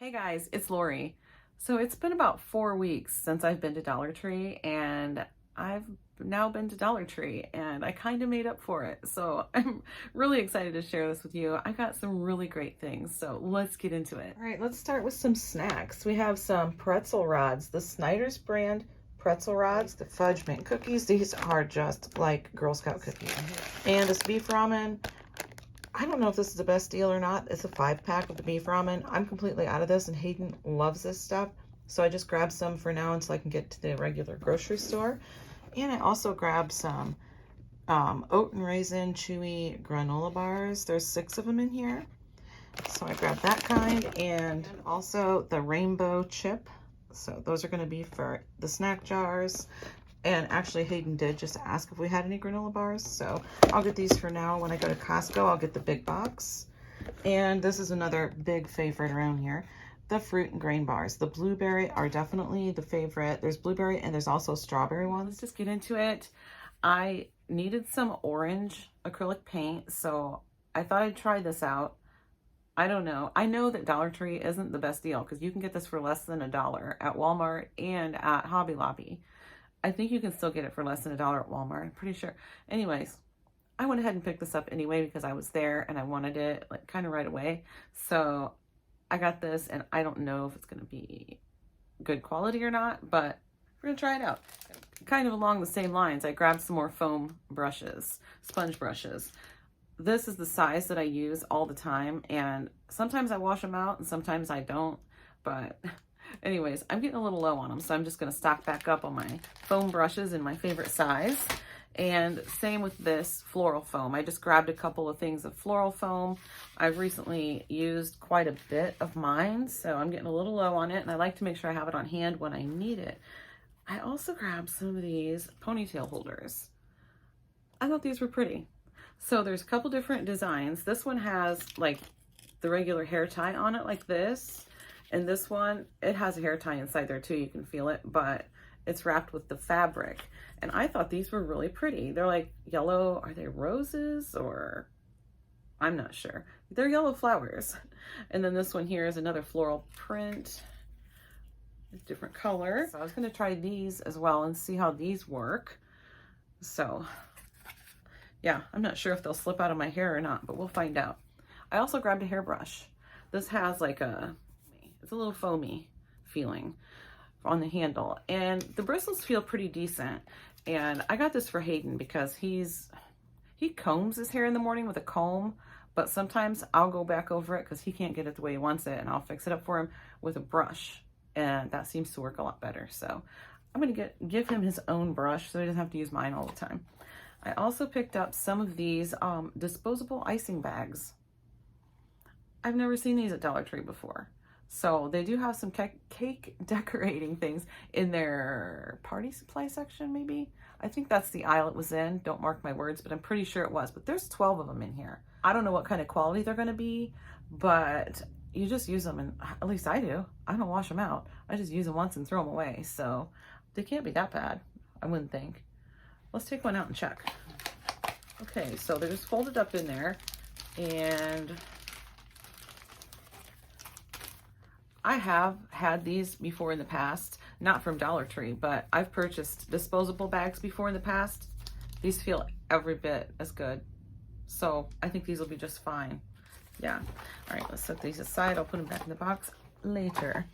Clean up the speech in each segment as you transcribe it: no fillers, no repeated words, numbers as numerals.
Hey guys, it's Lori. So it's been about 4 weeks since I've been to Dollar Tree, and I've now been to Dollar Tree and I kind of made up for it. So I'm really excited to share this with you. I got some really great things. So let's get into it. All right, let's start with some snacks. We have some pretzel rods, the Snyder's brand pretzel rods, the fudge mint cookies. These are just like Girl Scout cookies. And this beef ramen. I don't know if this is the best deal or not. It's a 5-pack of the beef ramen. I'm completely out of this, and Hayden loves this stuff. So I just grabbed some for now until I can get to the regular grocery store. And I also grabbed some oat and raisin chewy granola bars. There's 6 of them in here. So I grabbed that kind, and also the rainbow chip. So those are going to be for the snack jars. And actually Hayden did just ask if we had any granola bars. So I'll get these for now. When I go to Costco, I'll get the big box. And this is another big favorite around here. The fruit and grain bars. The blueberry are definitely the favorite. There's blueberry and there's also strawberry ones. Let's just get into it. I needed some orange acrylic paint, so I thought I'd try this out. I don't know. I know that Dollar Tree isn't the best deal because you can get this for less than $1 at Walmart and at Hobby Lobby. I think you can still get it for less than $1 at Walmart. I'm pretty sure. Anyways, I went ahead and picked this up anyway because I was there and I wanted it like kind of right away. So I got this, and I don't know if it's going to be good quality or not, but we're going to try it out. Kind of along the same lines, I grabbed some more foam brushes, sponge brushes. This is the size that I use all the time, and sometimes I wash them out and sometimes I don't, but anyways, I'm getting a little low on them, so I'm just going to stock back up on my foam brushes in my favorite size. And same with this floral foam. I just grabbed a couple of things of floral foam. I've recently used quite a bit of mine, so I'm getting a little low on it, and I like to make sure I have it on hand when I need it. I also grabbed some of these ponytail holders. I thought these were pretty. So there's a couple different designs. This one has like the regular hair tie on it like this. And this one, it has a hair tie inside there too. You can feel it, but it's wrapped with the fabric. And I thought these were really pretty. They're like yellow. Are they roses or I'm not sure. They're yellow flowers. And then this one here is another floral print. It's different color. So I was going to try these as well and see how these work. So yeah, I'm not sure if they'll slip out of my hair or not, but we'll find out. I also grabbed a hairbrush. This has like it's a little foamy feeling on the handle, and the bristles feel pretty decent. And I got this for Hayden because he combs his hair in the morning with a comb, but sometimes I'll go back over it because he can't get it the way he wants it, and I'll fix it up for him with a brush, and that seems to work a lot better. So I'm gonna give him his own brush so he doesn't have to use mine all the time. I also picked up some of these disposable icing bags. I've never seen these at Dollar Tree before. So they do have some cake decorating things in their party supply section, maybe. I think that's the aisle it was in. Don't mark my words, but I'm pretty sure it was. But there's 12 of them in here. I don't know what kind of quality they're going to be, but you just use them, and at least I do. I don't wash them out. I just use them once and throw them away. So they can't be that bad, I wouldn't think. Let's take one out and check. Okay, so they're just folded up in there, and I have had these before in the past, not from Dollar Tree, but I've purchased disposable bags before in the past. These feel every bit as good. So I think these will be just fine. Yeah. All right, let's set these aside. I'll put them back in the box later.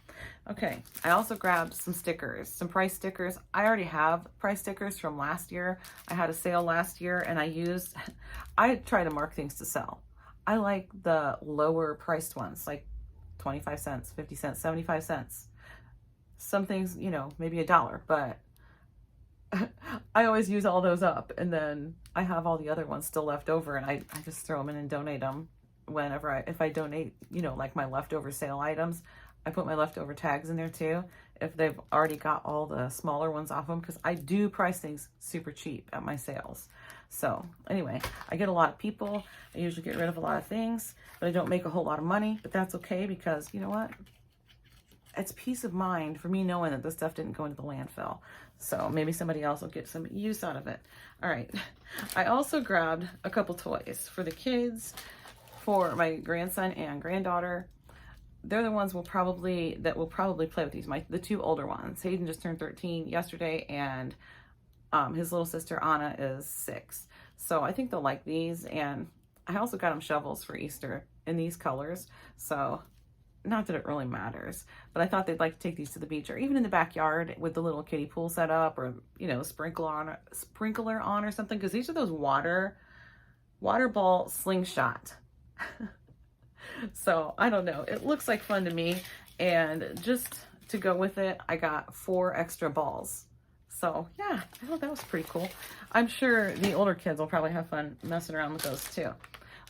Okay, I also grabbed some stickers, some price stickers. I already have price stickers from last year. I had a sale last year, and I try to mark things to sell. I like the lower priced ones, like 25 cents, 50 cents, 75 cents. Some things, you know, maybe $1, but I always use all those up, and then I have all the other ones still left over, and I just throw them in and donate them whenever if I donate, you know, like my leftover sale items. I put my leftover tags in there too, if they've already got all the smaller ones off them, because I do price things super cheap at my sales. So anyway, I get a lot of people. I usually get rid of a lot of things, but I don't make a whole lot of money, but that's okay because you know what? It's peace of mind for me knowing that this stuff didn't go into the landfill. So maybe somebody else will get some use out of it. All right. I also grabbed a couple toys for the kids, for my grandson and granddaughter. they're the ones that will probably play with these. The two older ones. Hayden just turned 13 yesterday, and his little sister Anna is 6. So I think they'll like these. And I also got them shovels for Easter in these colors. So not that it really matters, but I thought they'd like to take these to the beach or even in the backyard with the little kiddie pool set up, or, you know, sprinkler on or something. Because these are those water ball slingshot. So I don't know. It looks like fun to me. And just to go with it, I got 4 extra balls. So yeah, I thought that was pretty cool. I'm sure the older kids will probably have fun messing around with those too.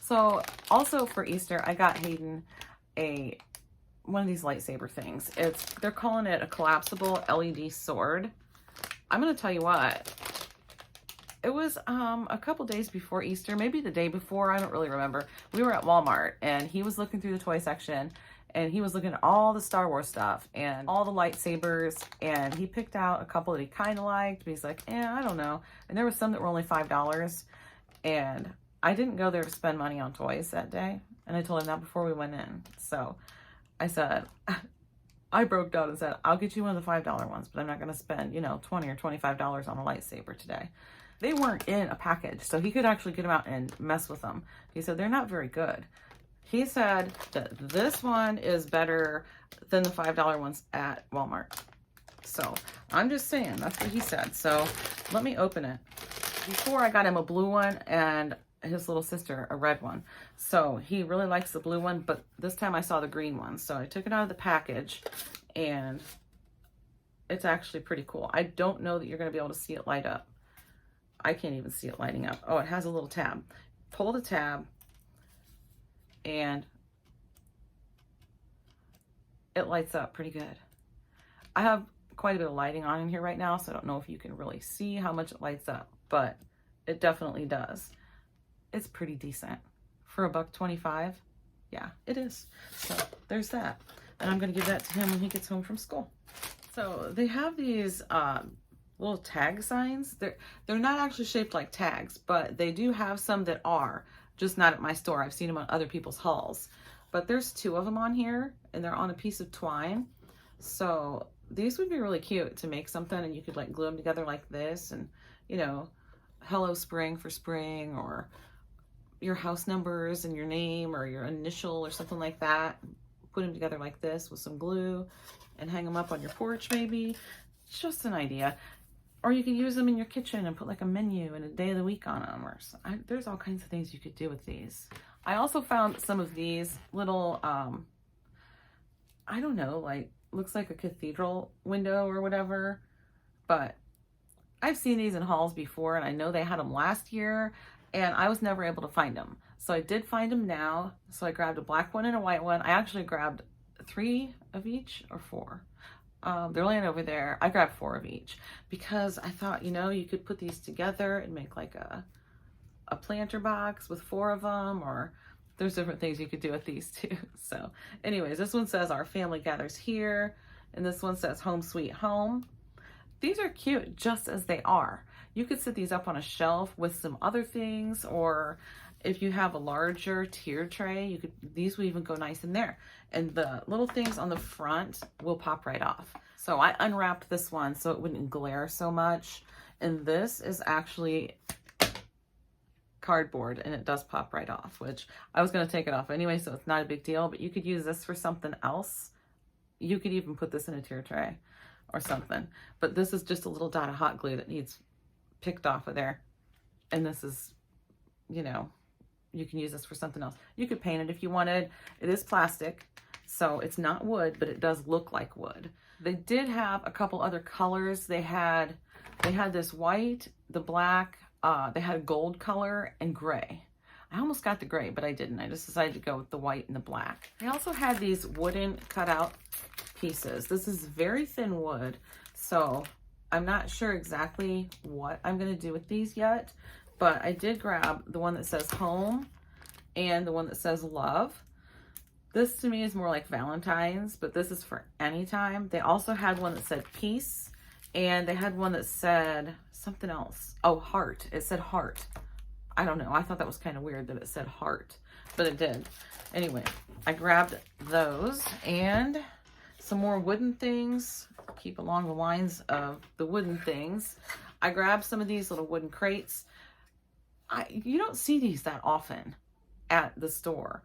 So also for Easter, I got Hayden one of these lightsaber things. They're calling it a collapsible LED sword. I'm gonna tell you what, it was a couple days before Easter, maybe the day before, I don't really remember. We were at Walmart and he was looking through the toy section and he was looking at all the Star Wars stuff and all the lightsabers, and he picked out a couple that he kind of liked, but he's like, I don't know. And there was some that were only $5, and I didn't go there to spend money on toys that day, and I told him that before we went in. So I said, I broke down and said, I'll get you one of the $5 ones, but I'm not going to spend, you know, $20 or $25 on a lightsaber today. They weren't in a package, so he could actually get them out and mess with them. He said, they're not very good. He said that this one is better than the $5 ones at Walmart. So I'm just saying, that's what he said. So let me open it. Before I got him a blue one and his little sister a red one. So he really likes the blue one, but this time I saw the green one. So I took it out of the package and it's actually pretty cool. I don't know that you're going to be able to see it light up. I can't even see it lighting up. Oh, it has a little tab. Pull the tab and it lights up pretty good. I have quite a bit of lighting on in here right now, so I don't know if you can really see how much it lights up, but it definitely does. It's pretty decent for $1.25. Yeah, it is. So there's that. And I'm going to give that to him when he gets home from school. So they have these little tag signs. They're not actually shaped like tags, but they do have some that are, just not at my store. I've seen them on other people's hauls. But there's 2 of them on here, and they're on a piece of twine. So these would be really cute to make something, and you could like glue them together like this, and, you know, hello spring for spring, or your house numbers and your name or your initial or something like that. Put them together like this with some glue and hang them up on your porch maybe. It's just an idea. Or you could use them in your kitchen and put like a menu and a day of the week on them. Or there's all kinds of things you could do with these. I also found some of these little, I don't know, like looks like a cathedral window or whatever. But I've seen these in hauls before, and I know they had them last year, and I was never able to find them. So I did find them now. So I grabbed a black one and a white one. I actually grabbed 3 of each, or 4. They're laying over there. I grabbed 4 of each because I thought, you know, you could put these together and make like a planter box with 4 of them, or there's different things you could do with these too. So anyways, this one says our family gathers here, and this one says home sweet home. These are cute just as they are. You could set these up on a shelf with some other things, or if you have a larger tier tray, these will even go nice in there. And the little things on the front will pop right off. So I unwrapped this one so it wouldn't glare so much. And this is actually cardboard, and it does pop right off, which I was going to take it off anyway, so it's not a big deal, but you could use this for something else. You could even put this in a tier tray or something, but this is just a little dot of hot glue that needs picked off of there. And this is, you know, you can use this for something else. You could paint it if you wanted. It is plastic, so it's not wood, but it does look like wood. They did have a couple other colors. They had this white, the black, they had a gold color and gray. I almost got the gray, but I didn't. I just decided to go with the white and the black. They also had these wooden cutout pieces. This is very thin wood, so I'm not sure exactly what I'm going to do with these yet, but I did grab the one that says home and the one that says love. This to me is more like Valentine's, but this is for any time. They also had one that said peace, and they had one that said something else. Oh, heart. It said heart. I don't know. I thought that was kind of weird that it said heart, but it did. Anyway, I grabbed those and some more wooden things. Keep along the lines of the wooden things. I grabbed some of these little wooden crates. You don't see these that often at the store.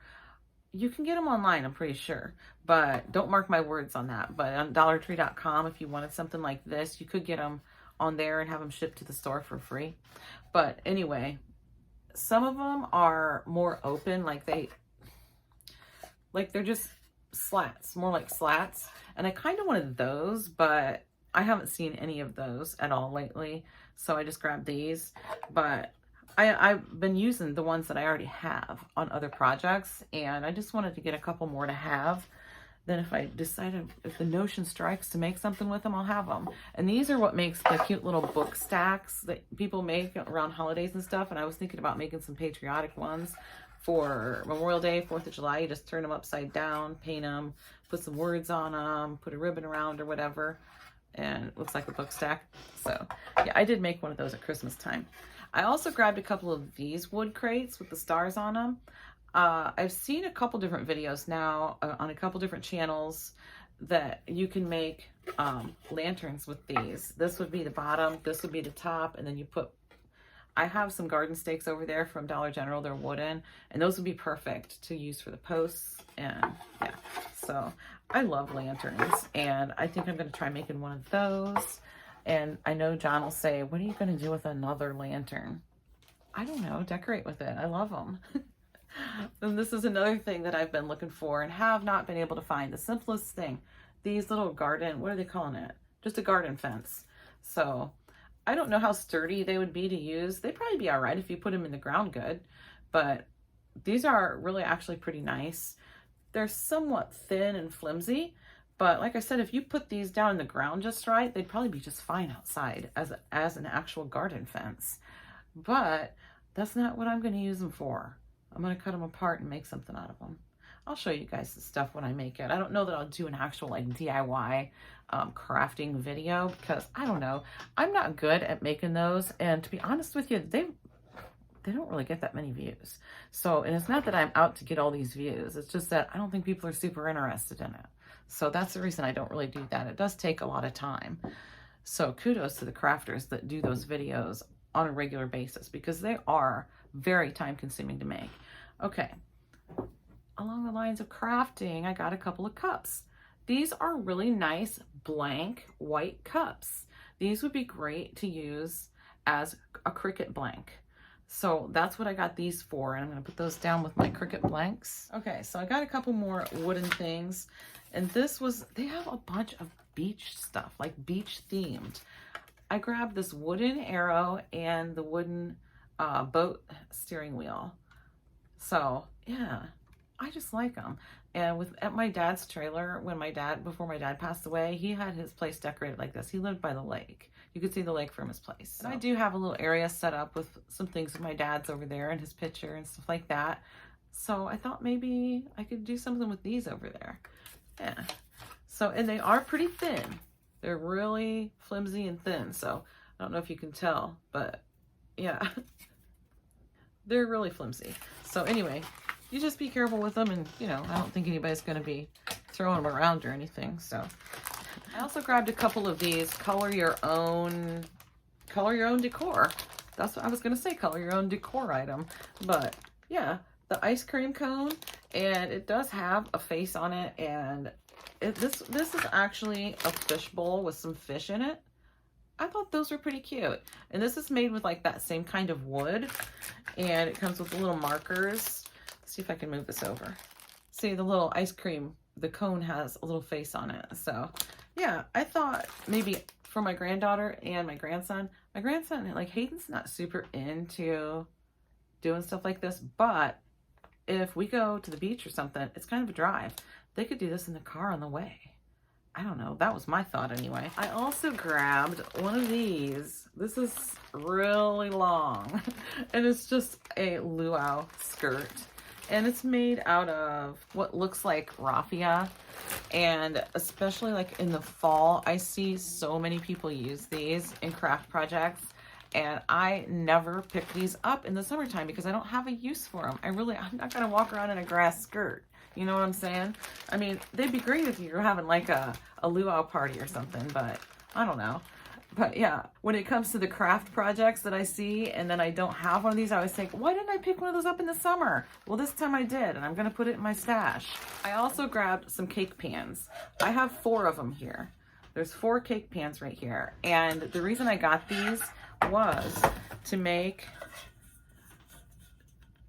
You can get them online, I'm pretty sure, but don't mark my words on that. But on DollarTree.com, if you wanted something like this, you could get them on there and have them shipped to the store for free. But anyway, some of them are more open, like they're just slats, more like slats. And I kind of wanted those, but I haven't seen any of those at all lately. So I just grabbed these. But I've been using the ones that I already have on other projects, and I just wanted to get a couple more to have. Then if I decided, if the notion strikes to make something with them, I'll have them. And these are what makes the cute little book stacks that people make around holidays and stuff. And I was thinking about making some patriotic ones for Memorial Day, 4th of July. You just turn them upside down, paint them, put some words on them, put a ribbon around or whatever, and it looks like a book stack. So yeah, I did make one of those at Christmas time. I also grabbed a couple of these wood crates with the stars on them. I've seen a couple different videos now on a couple different channels that you can make lanterns with these. This would be the bottom, this would be the top, and then you put, I have some garden stakes over there from Dollar General. They're wooden, and those would be perfect to use for the posts. And yeah, so I love lanterns, and I think I'm going to try making one of those. And I know John will say, what are you going to do with another lantern? I don't know, decorate with it. I love them. And this is another thing that I've been looking for and have not been able to find. The simplest thing, these little garden, what are they calling it? Just a garden fence. So I don't know how sturdy they would be to use. They'd probably be all right if you put them in the ground good, but these are really actually pretty nice. They're somewhat thin and flimsy, but like I said, if you put these down in the ground just right, they'd probably be just fine outside as an actual garden fence. But that's not what I'm going to use them for. I'm going to cut them apart and make something out of them. I'll show you guys the stuff when I make it. I don't know that I'll do an actual like DIY crafting video because I don't know. I'm not good at making those, and to be honest with you, they don't really get that many views. So, and it's not that I'm out to get all these views. It's just that I don't think people are super interested in it. So that's the reason I don't really do that. It does take a lot of time. So kudos to the crafters that do those videos on a regular basis because they are very time consuming to make. Okay. Along the lines of crafting, I got a couple of cups. These are really nice blank white cups. These would be great to use as a Cricut blank. So that's what I got these for, and I'm going to put those down with my Cricut blanks. Okay, so I got a couple more wooden things, and this was, they have a bunch of beach stuff, like beach themed. I grabbed this wooden arrow and the wooden boat steering wheel. So yeah, I just like them. And at my dad's trailer, before my dad passed away, he had his place decorated like this. He lived by the lake. You could see the lake from his place. So. And I do have a little area set up with some things of my dad's over there and his picture and stuff like that. So I thought maybe I could do something with these over there. Yeah. So, and they are pretty thin. They're really flimsy and thin. So I don't know if you can tell, but yeah, they're really flimsy. So anyway, you just be careful with them, and you know, I don't think anybody's going to be throwing them around or anything. So I also grabbed a couple of these color your own decor. That's what I was going to say, color your own decor item. But yeah, the ice cream cone, and it does have a face on it, and this is actually a fish bowl with some fish in it. I thought those were pretty cute. And this is made with like that same kind of wood, and it comes with the little markers. Let's see if I can move this over. See, the little ice cream, the cone has a little face on it. So yeah, I thought maybe for my granddaughter and my grandson, like Hayden's not super into doing stuff like this, but if we go to the beach or something, it's kind of a drive. They could do this in the car on the way. I don't know. That was my thought anyway. I also grabbed one of these. This is really long, and it's just a luau skirt. And it's made out of what looks like raffia. And especially like in the fall, I see so many people use these in craft projects. and I never pick these up in the summertime because I don't have a use for them. I'm not gonna walk around in a grass skirt. You know what I'm saying? I mean, they'd be great if you're having like a luau party or something, but I don't know. But yeah, when it comes to the craft projects that I see and then I don't have one of these, I always think, why didn't I pick one of those up in the summer? Well, this time I did, and I'm gonna put it in my stash. I also grabbed some cake pans. I have 4 of them here. There's 4 cake pans right here. And the reason I got these was to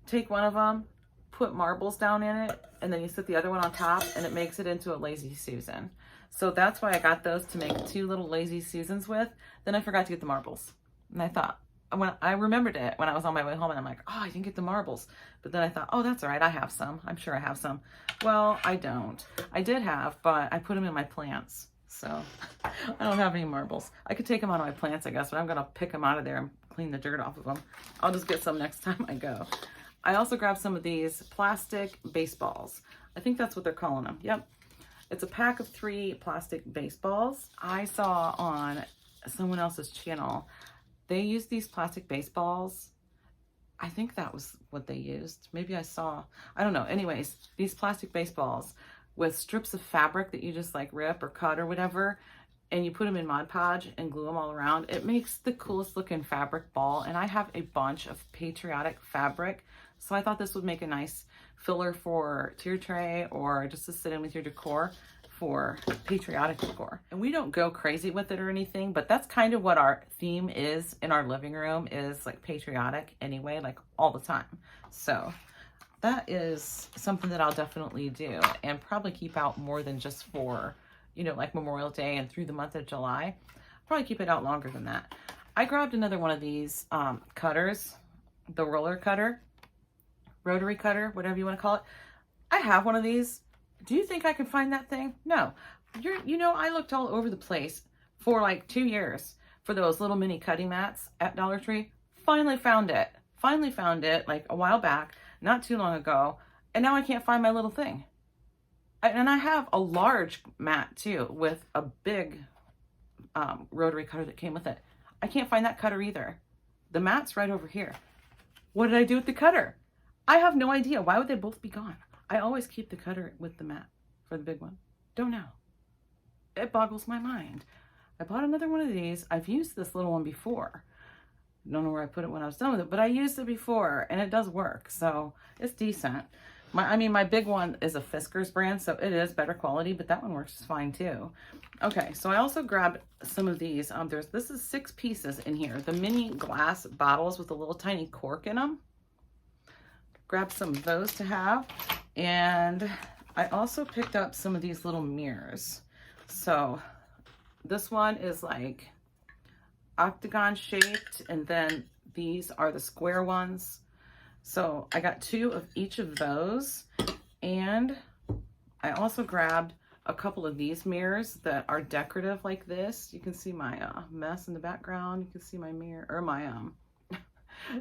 take one of them, put marbles down in it, and then you set the other one on top, and it makes it into a lazy Susan. So that's why I got those, to make 2 little lazy Susans with. Then I forgot to get the marbles. And I thought, when I remembered it when I was on my way home, and I'm like, oh, I didn't get the marbles. But then I thought, oh, that's all right. I have some. I'm sure I have some. Well, I don't. I did have, but I put them in my plants. So I don't have any marbles. I could take them out of my plants, I guess, but I'm going to pick them out of there and clean the dirt off of them. I'll just get some next time I go. I also grabbed some of these plastic baseballs. I think that's what they're calling them. Yep. It's a pack of 3 plastic baseballs. I saw on someone else's channel, they used these plastic baseballs. I think that was what they used. Maybe I don't know. Anyways, these plastic baseballs with strips of fabric that you just like rip or cut or whatever, and you put them in Mod Podge and glue them all around. It makes the coolest looking fabric ball, and I have a bunch of patriotic fabric, so I thought this would make a nice filler to your tray, or just to sit in with your decor for patriotic decor. And we don't go crazy with it or anything, but that's kind of what our theme is in our living room, is like patriotic anyway, like all the time. So that is something that I'll definitely do, and probably keep out more than just for, you know, like Memorial Day and through the month of July. Probably keep it out longer than that. I grabbed another one of these cutters, the roller cutter, rotary cutter, whatever you want to call it. I have one of these. Do you think I could find that thing? No. You know, I looked all over the place for like 2 years for those little mini cutting mats at Dollar Tree. Finally found it. Finally found it like a while back, not too long ago, and now I can't find my little thing. And I have a large mat too with a big rotary cutter that came with it. I can't find that cutter either. The mat's right over here. What did I do with the cutter? I have no idea. Why would they both be gone? I always keep the cutter with the mat for the big one. Don't know. It boggles my mind. I bought another one of these. I've used this little one before. Don't know where I put it when I was done with it, but I used it before and it does work. So it's decent. My big one is a Fiskars brand, so it is better quality, but that one works fine too. Okay, so I also grabbed some of these. This is 6 pieces in here. The mini glass bottles with a little tiny cork in them. Grab some of those to have. And I also picked up some of these little mirrors. So this one is like octagon shaped, and then these are the square ones. So I got 2 of each of those, and I also grabbed a couple of these mirrors that are decorative like this. You can see my mess in the background. You can see my mirror, or my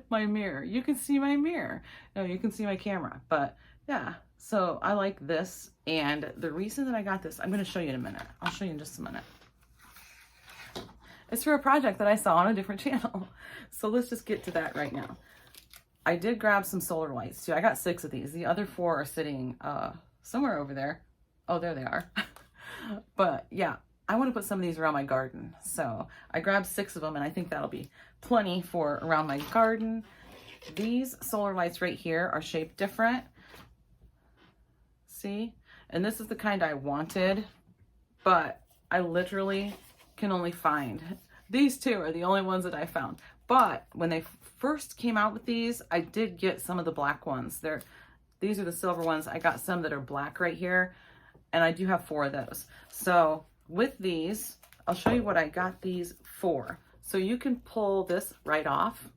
my mirror. You can see my mirror. No, you can see my camera, but yeah. So I like this, and the reason that I got this, I'm going to show you in a minute. I'll show you in just a minute. It's for a project that I saw on a different channel. So let's just get to that right now. I did grab some solar lights too. I got 6 of these. The other 4 are sitting somewhere over there. Oh, there they are. But yeah, I want to put some of these around my garden. So I grabbed 6 of them, and I think that'll be plenty for around my garden. These solar lights right here are shaped different. See? And this is the kind I wanted, but I literally can only find these 2 are the only ones that I found. But when they first came out with these, I did get some of the black ones. These are the silver ones. I got some that are black right here, and I do have 4 of those. So with these, I'll show you what I got these for. So you can pull this right off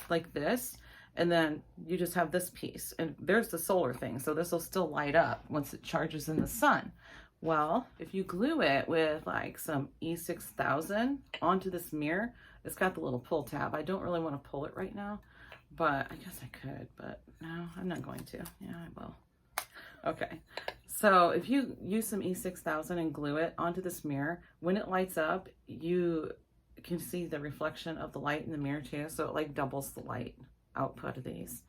like this, and then you just have this piece, and there's the solar thing. So this will still light up once it charges in the sun. Well, if you glue it with like some E6000 onto this mirror, it's got the little pull tab. I don't really want to pull it right now, but I guess I could, but no, I'm not going to. Yeah, I will. Okay, so if you use some E6000 and glue it onto this mirror, when it lights up, you You can see the reflection of the light in the mirror too. So it like doubles the light output of these.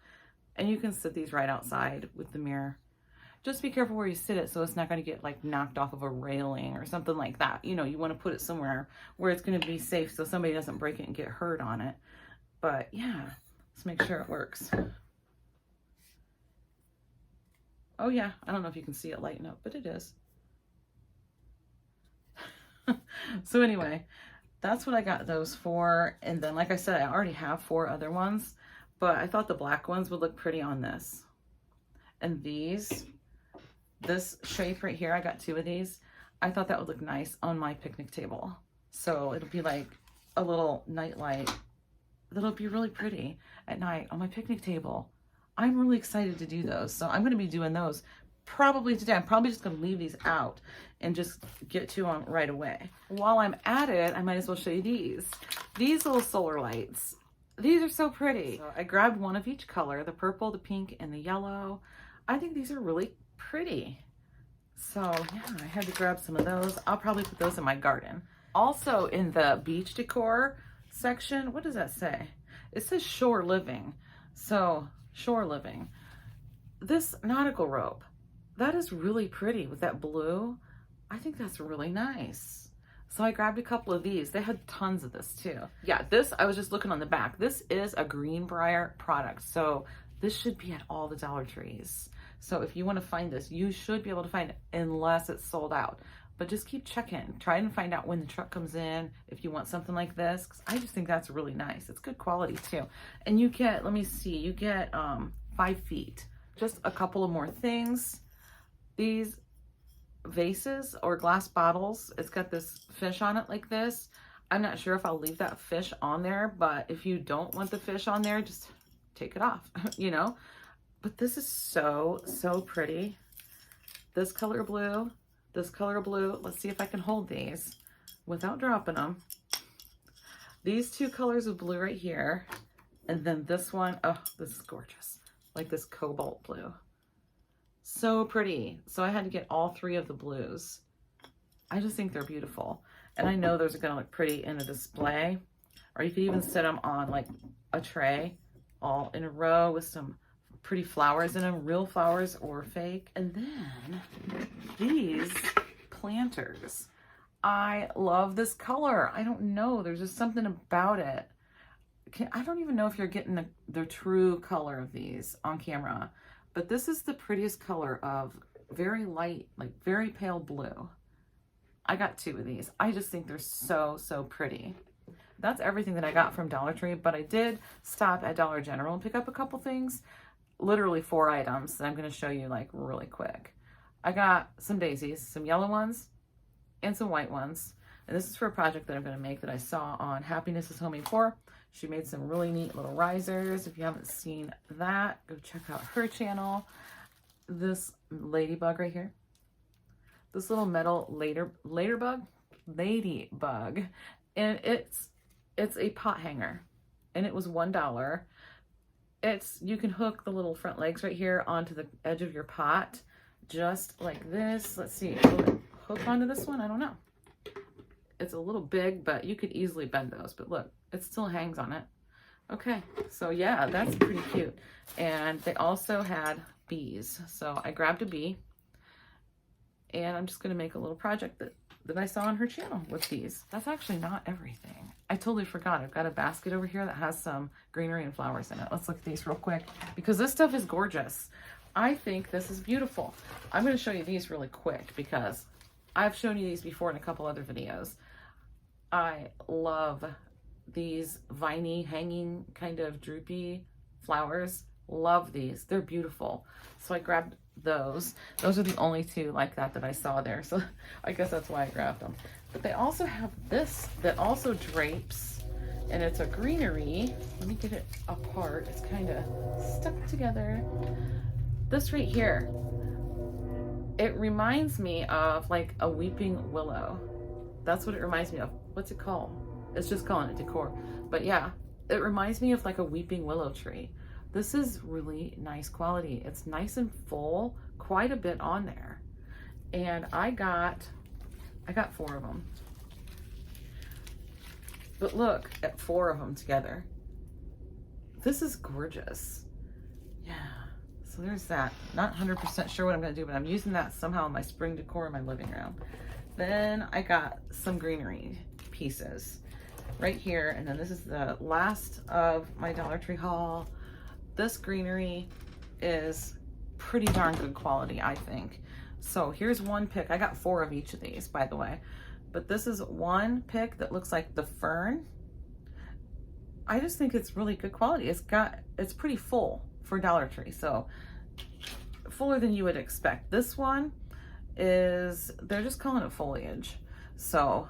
And you can sit these right outside with the mirror. Just be careful where you sit it so it's not going to get like knocked off of a railing or something like that. You know, you want to put it somewhere where it's going to be safe so somebody doesn't break it and get hurt on it. But yeah, let's make sure it works. Oh yeah, I don't know if you can see it lighten up, but it is. So anyway, that's what I got those for. And then, like I said, I already have 4 other ones, but I thought the black ones would look pretty on this. And these, this shape right here, I got 2 of these. I thought that would look nice on my picnic table. So it'll be like a little night light that'll be really pretty at night on my picnic table. I'm really excited to do those. So I'm going to be doing those probably today. I'm probably just going to leave these out and just get to them right away. While I'm at it, I might as well show you these. These little solar lights. These are so pretty. So I grabbed one of each color, the purple, the pink, and the yellow. I think these are really pretty. So yeah, I had to grab some of those. I'll probably put those in my garden. Also in the beach decor section, what does that say? It says shore living. So shore living. This nautical rope, that is really pretty with that blue. I think that's really nice. So I grabbed a couple of these. They had tons of this too. Yeah, this, I was just looking on the back. This is a Greenbrier product. So this should be at all the Dollar Trees. So if you want to find this, you should be able to find it unless it's sold out. But just keep checking. Try and find out when the truck comes in if you want something like this. 'Cause I just think that's really nice. It's good quality too. And you get, let me see, you get 5 feet. Just a couple of more things. These vases or glass bottles, it's got this fish on it like this. I'm not sure if I'll leave that fish on there, but if you don't want the fish on there, just take it off, you know? But this is so, so pretty. This color blue, this color blue. Let's see if I can hold these without dropping them. These 2 colors of blue right here. And then this one, oh, this is gorgeous. Like this cobalt blue. So pretty. So I had to get all 3 of the blues. I just think they're beautiful. And I know those are gonna look pretty in a display. Or you could even set them on like a tray, all in a row with some pretty flowers in them, real flowers or fake. And then these planters. I love this color. I don't know, there's just something about it. I don't even know if you're getting the true color of these on camera, but this is the prettiest color of very light, like very pale blue. I got 2 of these. I just think they're so, so pretty. That's everything that I got from Dollar Tree, but I did stop at Dollar General and pick up a couple things. Literally 4 items that I'm going to show you like really quick. I got some daisies, some yellow ones and some white ones. And this is for a project that I'm going to make that I saw on Happiness is Homemade 4. She made some really neat little risers. If you haven't seen that, go check out her channel. This ladybug right here. This little metal ladybug. And it's a pot hanger. And it was $1. You can hook the little front legs right here onto the edge of your pot. Just like this. Let's see. Will it hook onto this one? I don't know. It's a little big, but you could easily bend those. But look, it still hangs on it. Okay, so yeah, that's pretty cute. And they also had bees. So I grabbed a bee. And I'm just going to make a little project that I saw on her channel with these. That's actually not everything. I totally forgot. I've got a basket over here that has some greenery and flowers in it. Let's look at these real quick because this stuff is gorgeous. I think this is beautiful. I'm going to show you these really quick because I've shown you these before in a couple other videos. I love these viney, hanging, kind of droopy flowers. Love these. They're beautiful. So I grabbed those. Those are the only 2 like that I saw there. So I guess that's why I grabbed them. But they also have this that also drapes, and it's a greenery. Let me get it apart. It's kind of stuck together. This right here, it reminds me of like a weeping willow. That's what it reminds me of. What's it called? It's just calling it decor. But yeah, it reminds me of like a weeping willow tree. This is really nice quality. It's nice and full, quite a bit on there. And I got 4 of them. But look at 4 of them together. This is gorgeous. Yeah. So there's that. Not 100% sure what I'm going to do, but I'm using that somehow in my spring decor in my living room. Then I got some greenery pieces right here. And then this is the last of my Dollar Tree haul. This greenery is pretty darn good quality, I think. So here's one pick. I got 4 of each of these, by the way. But this is one pick that looks like the fern. I just think it's really good quality. It's pretty full for Dollar Tree, so fuller than you would expect. This one is, they're just calling it foliage. So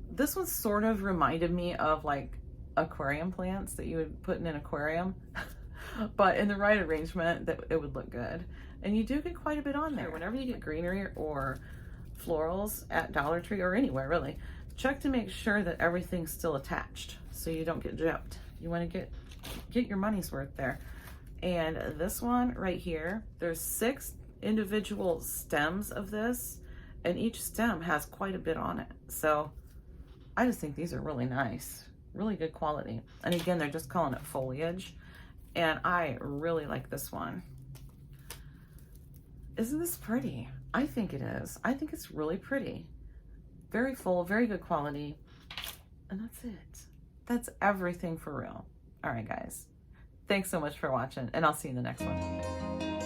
this one sort of reminded me of like aquarium plants that you would put in an aquarium, but in the right arrangement, that it would look good. And you do get quite a bit on there. Whenever you get greenery or florals at Dollar Tree or anywhere really, check to make sure that everything's still attached so you don't get gypped. You want to get your money's worth there. And this one right here, there's 6 individual stems of this, and each stem has quite a bit on it. So I just think these are really nice, really good quality. And again, they're just calling it foliage, and I really like this one. Isn't this pretty? I think it is. I think it's really pretty. Very full, very good quality. And that's it. That's everything for real. All right, guys. Thanks so much for watching, and I'll see you in the next one.